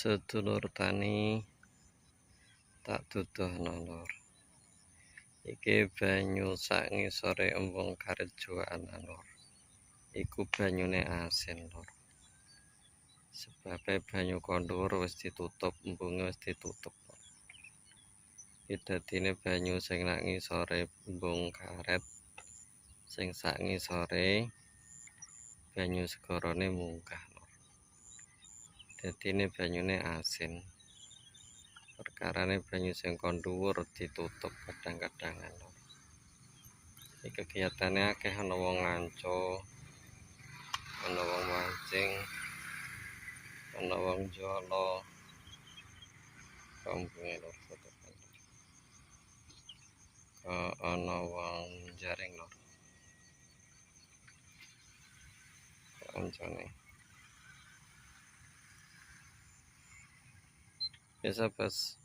Sedulur tani tak duduhno lur. Iki banyu sak ngisore embung Karjoan lur. Iku banyune asin lur. Sebabe banyu kondur wis ditutup, embunge wis ditutup. Iki dadine banyu sing nak ngisore embung karet, sing sak ngisore banyu segarane munggah lur. Dadine banyune asin. Perkarane banyu sing kon dhuwur ditutup kadang-kadangan lur. Iki kegiatane akeh, ana wong nganco, ana wong mancing, ana wong jolo. Kampung lur fotokan. Ana wong jaring lur. Kancane. Biasa pas